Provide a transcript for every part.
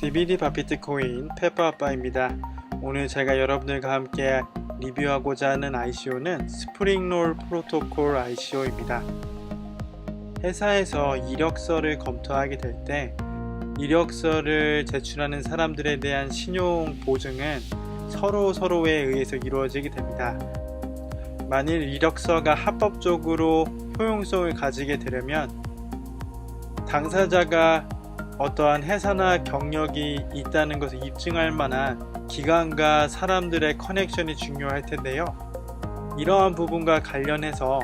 디비디바 비트코인 페퍼아빠입니다. 오늘 제가 여러분들과 함께 리뷰하고자 하는 ICO는 스프링롤 프로토콜 ICO입니다. 회사에서 이력서를 검토하게 될 때 이력서를 제출하는 사람들에 대한 신용 보증은 서로에 의해서 이루어지게 됩니다. 만일 이력서가 합법적으로 효용성을 가지게 되려면 당사자가 어떠한 회사나 경력이 있다는 것을 입증할 만한 기관과 사람들의 커넥션이 중요할 텐데요. 이러한 부분과 관련해서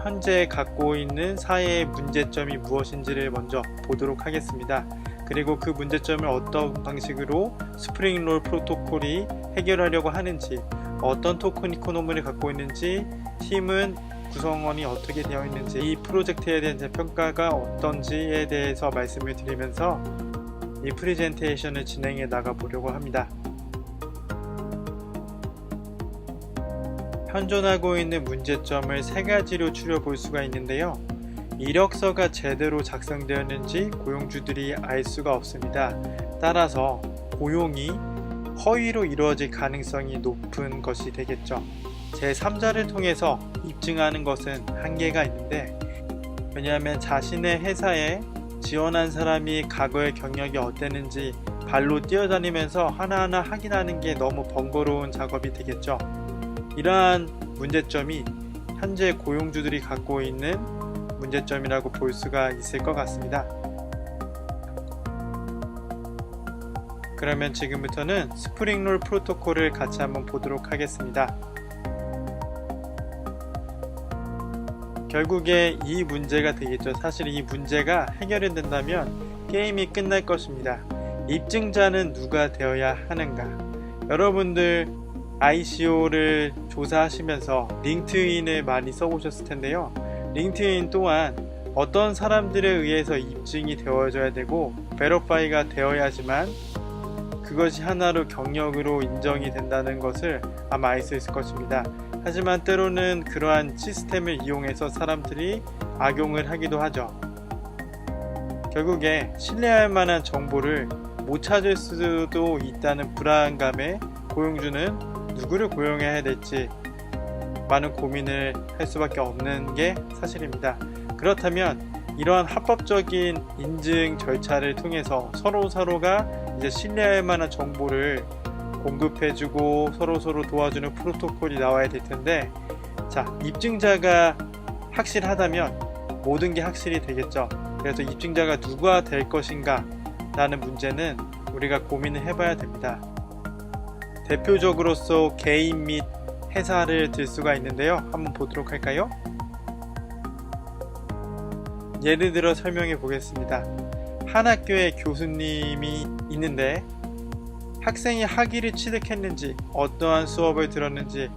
현재 갖고 있는 사회의 문제점이 무엇인지를 먼저 보도록 하겠습니다. 그리고 그 문제점을 어떤 방식으로 스프링롤 프로토콜이 해결하려고 하는지, 어떤 토큰 이코노미를 갖고 있는지, 팀은 구성원이 어떻게 되어 있는지, 이 프로젝트에 대한 평가가 어떤지에 대해서 말씀을 드리면서 이 프레젠테이션을 진행해 나가 보려고 합니다. 현존하고 있는 문제점을 세 가지로 추려볼 수가 있는데요. 이력서가 제대로 작성되었는지 고용주들이 알 수가 없습니다. 따라서 고용이 허위로 이루어질 가능성이 높은 것이 되겠죠. 제3자를 통해서 입증하는 것은 한계가 있는데, 왜냐하면 자신의 회사에 지원한 사람이 과거의 경력이 어땠는지 발로 뛰어다니면서 하나하나 확인하는 게 너무 번거로운 작업이 되겠죠. 이러한 문제점이 현재 고용주들이 갖고 있는 문제점이라고 볼 수가 있을 것 같습니다. 그러면 지금부터는 스프링롤 프로토콜을 같이 한번 보도록 하겠습니다. 결국에 이 문제가 되겠죠. 사실 이 문제가 해결이 된다면 게임이 끝날 것입니다. 입증자는 누가 되어야 하는가? 여러분들 ICO를 조사하시면서 링크드인을 많이 써보셨을 텐데요. 링크드인 또한 어떤 사람들에 의해서 입증이 되어져야 되고 베리파이가 되어야지만 그것이 하나로 경력으로 인정이 된다는 것을 아마 알 수 있을 것입니다. 하지만 때로는 그러한 시스템을 이용해서 사람들이 악용을 하기도 하죠. 결국에 신뢰할 만한 정보를 못 찾을 수도 있다는 불안감에 고용주는 누구를 고용해야 될지 많은 고민을 할 수밖에 없는 게 사실입니다. 그렇다면 이러한 합법적인 인증 절차를 통해서 서로가 이제 신뢰할 만한 정보를 공급해주고 서로 도와주는 프로토콜이 나와야 될 텐데, 자, 입증자가 확실하다면 모든 게 확실히 되겠죠. 그래서 입증자가 누가 될 것인가 라는 문제는 우리가 고민을 해봐야 됩니다. 대표적으로서 개인 및 회사를 들 수가 있는데요. 한번 보도록 할까요? 예를 들어 설명해 보겠습니다. 한 학교에 교수님이 있는데 학생이 학위를 취득했는지, 어떠한 수업을 들었는지,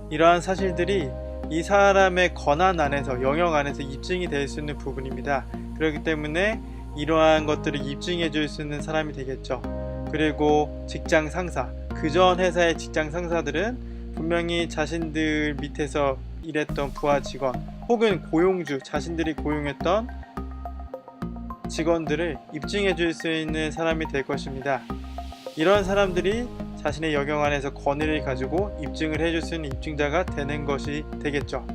이러한 사실들이 이 사람의 권한 안에서, 영역 안에서 입증이 될 수 있는 부분입니다. 그렇기 때문에 이러한 것들을 입증해 줄 수 있는 사람이 되겠죠. 그리고 직장 상사, 그전 회사의 직장 상사들은 분명히 자신들 밑에서 일했던 부하 직원 혹은 고용주, 자신들이 고용했던 직원들을 입증해 줄 수 있는 사람이 될 것입니다. 이런 사람들이 자신의 영역 안에서 권위를 가지고 입증을 해줄 수 있는 입증자가 되는 것이 되겠죠.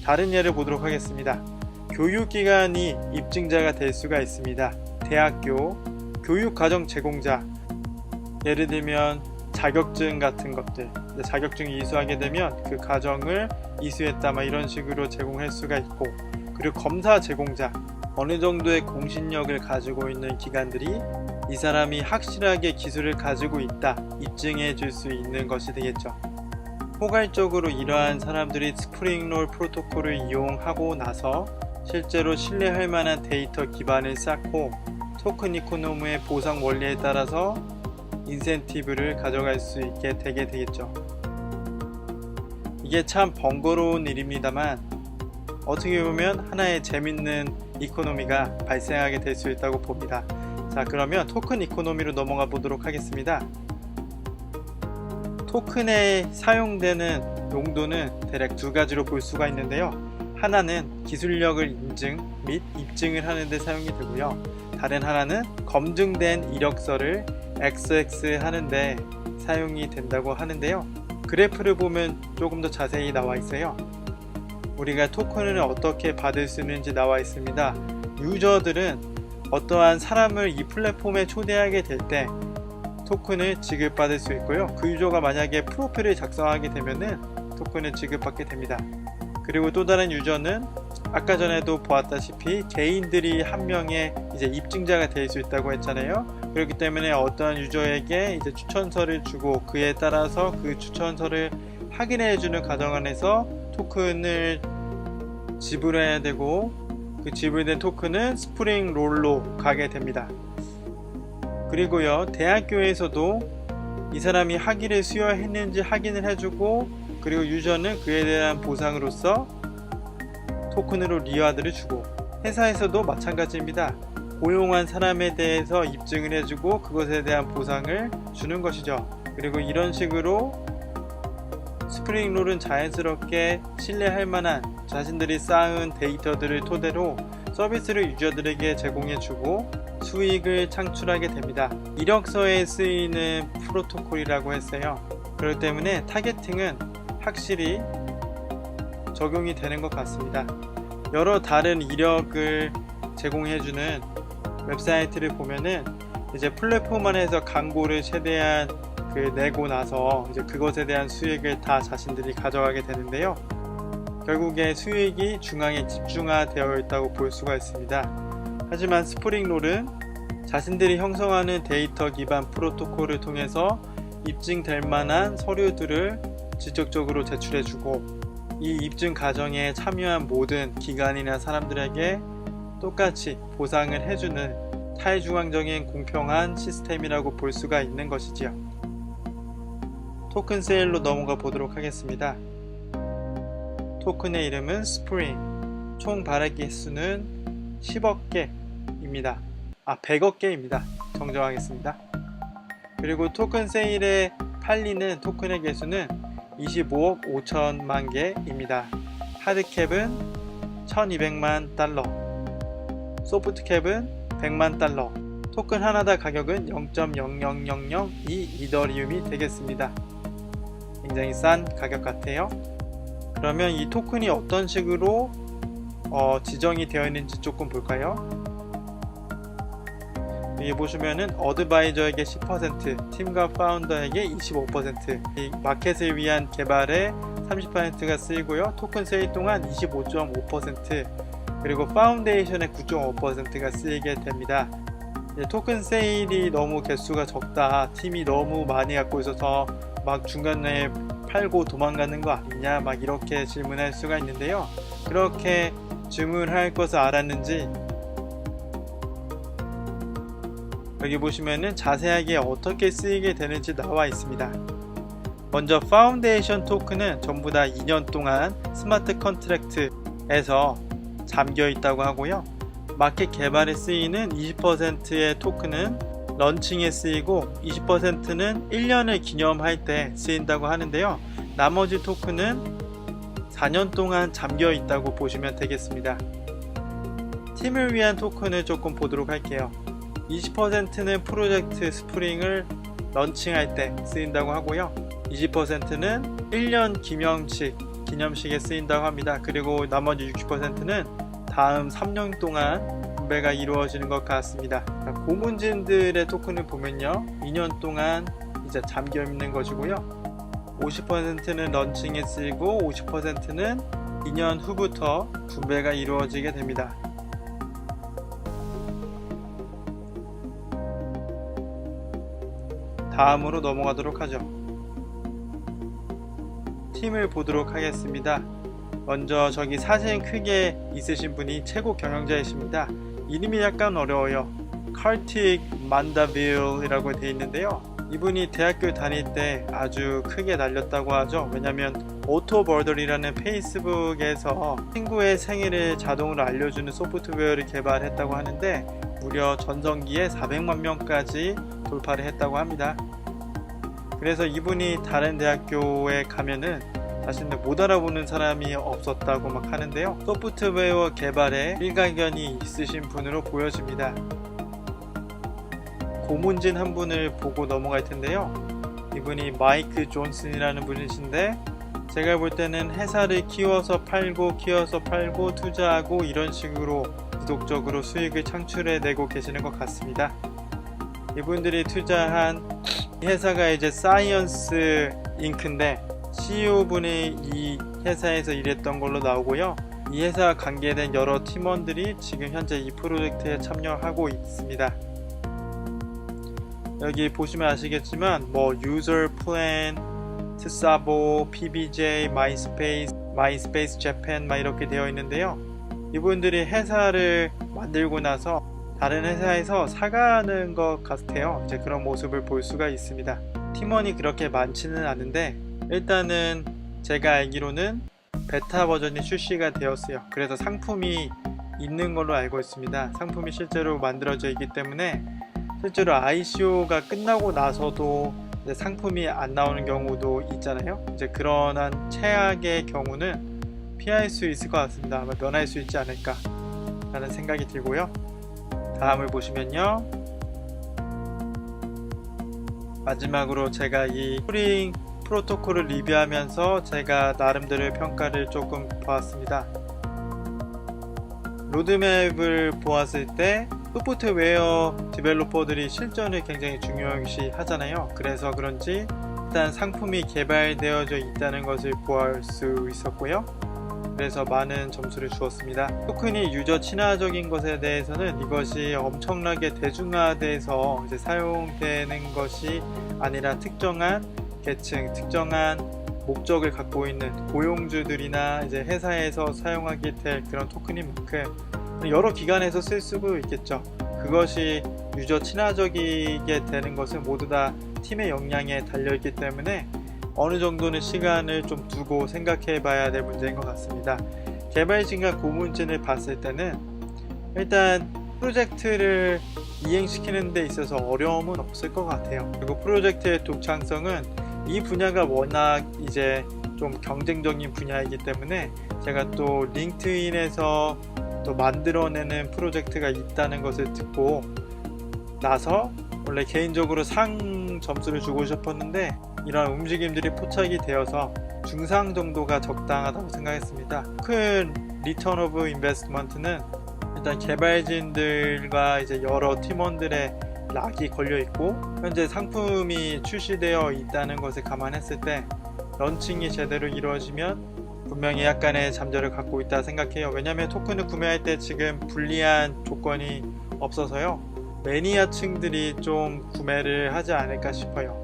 다른 예를 보도록 하겠습니다. 교육기관이 입증자가 될 수가 있습니다. 대학교, 교육과정 제공자, 예를 들면 자격증 같은 것들, 자격증을 이수하게 되면 그 과정을 이수했다 이런 식으로 제공할 수가 있고, 그리고 검사 제공자, 어느 정도의 공신력을 가지고 있는 기관들이 이 사람이 확실하게 기술을 가지고 있다 입증해 줄 수 있는 것이 되겠죠. 포괄적으로 이러한 사람들이 스프링롤 프로토콜을 이용하고 나서 실제로 신뢰할 만한 데이터 기반을 쌓고 토큰 이코노미의 보상 원리에 따라서 인센티브를 가져갈 수 있게 되게 되겠죠. 이게 참 번거로운 일입니다만 어떻게 보면 하나의 재밌는 이코노미가 발생하게 될 수 있다고 봅니다. 자, 그러면 토큰 이코노미로 넘어가 보도록 하겠습니다. 토큰에 사용되는 용도는 대략 두 가지로 볼 수가 있는데요. 하나는 기술력을 인증 및 입증을 하는 데 사용이 되고요. 다른 하나는 검증된 이력서를 XX 하는데 사용이 된다고 하는데요. 그래프를 보면 조금 더 자세히 나와 있어요. 우리가 토큰을 어떻게 받을 수 있는지 나와 있습니다. 유저들은 어떠한 사람을 이 플랫폼에 초대하게 될 때 토큰을 지급받을 수 있고요. 그 유저가 만약에 프로필을 작성하게 되면은 토큰을 지급받게 됩니다. 그리고 또 다른 유저는 아까 전에도 보았다시피 개인들이 한 명의 이제 입증자가 될 수 있다고 했잖아요. 그렇기 때문에 어떤 유저에게 이제 추천서를 주고 그에 따라서 그 추천서를 확인해주는 과정 안에서 토큰을 지불해야 되고 그 지불된 토큰은 스프링 롤로 가게 됩니다. 그리고요, 대학교에서도 이 사람이 학위를 수여했는지 확인을 해주고 그리고 유저는 그에 대한 보상으로서 토큰으로 리와드를 주고 회사에서도 마찬가지입니다. 고용한 사람에 대해서 입증을 해주고 그것에 대한 보상을 주는 것이죠. 그리고 이런 식으로 스프링롤은 자연스럽게 신뢰할 만한 자신들이 쌓은 데이터들을 토대로 서비스를 유저들에게 제공해주고 수익을 창출하게 됩니다. 이력서에 쓰이는 프로토콜이라고 했어요. 그렇기 때문에 타겟팅은 확실히 적용이 되는 것 같습니다. 여러 다른 이력을 제공해주는 웹사이트를 보면은 이제 플랫폼 안에서 광고를 최대한 내고 나서 이제 그것에 대한 수익을 다 자신들이 가져가게 되는데요. 결국에 수익이 중앙에 집중화되어 있다고 볼 수가 있습니다. 하지만 스프링롤은 자신들이 형성하는 데이터 기반 프로토콜을 통해서 입증될 만한 서류들을 직접적으로 제출해주고 이 입증 과정에 참여한 모든 기관이나 사람들에게 똑같이 보상을 해주는 탈중앙적인 공평한 시스템이라고 볼 수가 있는 것이지요. 토큰 세일로 넘어가 보도록 하겠습니다. 토큰의 이름은 스프링, 총 발행 개수는 10억 개입니다. 100억 개입니다. 정정하겠습니다. 그리고 토큰 세일에 팔리는 토큰의 개수는 25억 5천만 개입니다. 하드캡은 1200만 달러, 소프트캡은 100만 달러, 토큰 하나당 가격은 0.00002 이더리움이 되겠습니다. 굉장히 싼 가격 같아요. 그러면 이 토큰이 어떤 식으로 지정이 되어 있는지 조금 볼까요? 여기 보시면은 어드바이저에게 10%, 팀과 파운더에게 25%, 이 마켓을 위한 개발에 30%가 쓰이고요. 토큰 세일 동안 25.5%, 그리고 파운데이션에 9.5%가 쓰이게 됩니다. 토큰 세일이 너무 개수가 적다, 팀이 너무 많이 갖고 있어서 막 중간에 팔고 도망가는 거 아니냐, 막 이렇게 질문할 수가 있는데요. 그렇게 질문할 것을 알았는지 여기 보시면은 자세하게 어떻게 쓰이게 되는지 나와 있습니다. 먼저 파운데이션 토큰은 전부 다 2년 동안 스마트 컨트랙트에서 잠겨 있다고 하고요. 마켓 개발에 쓰이는 20%의 토큰은 런칭에 쓰이고 20%는 1년을 기념할 때 쓰인다고 하는데요. 나머지 토큰은 4년 동안 잠겨 있다고 보시면 되겠습니다. 팀을 위한 토큰을 조금 보도록 할게요. 20%는 프로젝트 스프링을 런칭할 때 쓰인다고 하고요. 20%는 1년 기념식에 쓰인다고 합니다. 그리고 나머지 60%는 다음 3년 동안 분배가 이루어지는 것 같습니다. 고문진들의 토큰을 보면요, 2년 동안 이제 잠겨 있는 것이고요. 50%는 런칭에 쓰이고 50%는 2년 후부터 분배가 이루어지게 됩니다. 다음으로 넘어가도록 하죠. 팀을 보도록 하겠습니다. 먼저 저기 사진 크게 있으신 분이 최고 경영자이십니다. 이름이 약간 어려워요. 카르틱 만다빌이라고 되어 있는데요. 이분이 대학교 다닐 때 아주 크게 날렸다고 하죠. 왜냐면 오토버들이라는 페이스북에서 친구의 생일을 자동으로 알려주는 소프트웨어를 개발했다고 하는데 무려 전성기에 400만 명까지 돌파를 했다고 합니다. 그래서 이분이 다른 대학교에 가면은 자신을 못 알아보는 사람이 없었다고 막 하는데요. 소프트웨어 개발에 일가견이 있으신 분으로 보여집니다. 고문진 한 분을 보고 넘어갈 텐데요. 이분이 마이크 존슨이라는 분이신데, 제가 볼 때는 회사를 키워서 팔고 투자하고 이런 식으로 지속적으로 수익을 창출해내고 계시는 것 같습니다. 이분들이 투자한 회사가 이제 사이언스 잉크인데, CEO분이 이 회사에서 일했던 걸로 나오고요. 이 회사와 관계된 여러 팀원들이 지금 현재 이 프로젝트에 참여하고 있습니다. 여기 보시면 아시겠지만 유저 플랜, 트사보, PBJ, 마이스페이스 재팬 이렇게 되어 있는데요. 이분들이 회사를 만들고 나서 다른 회사에서 사가는 것 같아요. 이제 그런 모습을 볼 수가 있습니다. 팀원이 그렇게 많지는 않은데, 일단은 제가 알기로는 베타 버전이 출시가 되었어요. 그래서 상품이 있는 걸로 알고 있습니다. 상품이 실제로 만들어져 있기 때문에 실제로 ICO가 끝나고 나서도 이제 상품이 안 나오는 경우도 있잖아요. 이제 그러한 최악의 경우는 피할 수 있을 것 같습니다. 아마 면할 수 있지 않을까 라는 생각이 들고요. 다음을 보시면요, 마지막으로 제가 이 투링 프로토콜을 리뷰하면서 제가 나름대로 평가를 조금 보았습니다. 로드맵을 보았을 때 소프트웨어 디벨로퍼들이 실전을 굉장히 중요시 하잖아요. 그래서 그런지 일단 상품이 개발되어져 있다는 것을 보알 수 있었고요. 그래서 많은 점수를 주었습니다. 토큰이 유저 친화적인 것에 대해서는 이것이 엄청나게 대중화돼서 이제 사용되는 것이 아니라 특정한 계층, 특정한 목적을 갖고 있는 고용주들이나 이제 회사에서 사용하게 될 그런 토큰인 만큼 여러 기관에서 쓸 수도 있겠죠. 그것이 유저 친화적이게 되는 것은 모두 다 팀의 역량에 달려있기 때문에 어느 정도는 시간을 좀 두고 생각해 봐야 될 문제인 것 같습니다. 개발진과 고문진을 봤을 때는 일단 프로젝트를 이행시키는 데 있어서 어려움은 없을 것 같아요. 그리고 프로젝트의 독창성은 이 분야가 워낙 이제 좀 경쟁적인 분야이기 때문에 제가 또 링크드인에서 또 만들어내는 프로젝트가 있다는 것을 듣고 나서 원래 개인적으로 상 점수를 주고 싶었는데 이런 움직임들이 포착이 되어서 중상 정도가 적당하다고 생각했습니다. 큰 리턴 오브 인베스트먼트는 일단 개발진들과 이제 여러 팀원들의 락이 걸려 있고 현재 상품이 출시되어 있다는 것을 감안했을 때 런칭이 제대로 이루어지면 분명히 약간의 잠재를 갖고 있다 생각해요. 왜냐하면 토큰을 구매할 때 지금 불리한 조건이 없어서요. 매니아층들이 좀 구매를 하지 않을까 싶어요.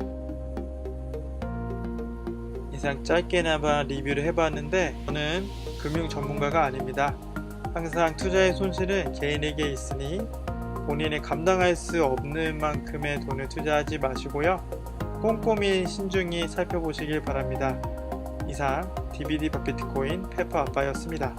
이상 짧게나마 리뷰를 해봤는데 저는 금융 전문가가 아닙니다. 항상 투자의 손실은 개인에게 있으니 본인이 감당할 수 없는 만큼의 돈을 투자하지 마시고요. 꼼꼼히 신중히 살펴보시길 바랍니다. 이상 DVD 비트코인 페퍼 아빠였습니다.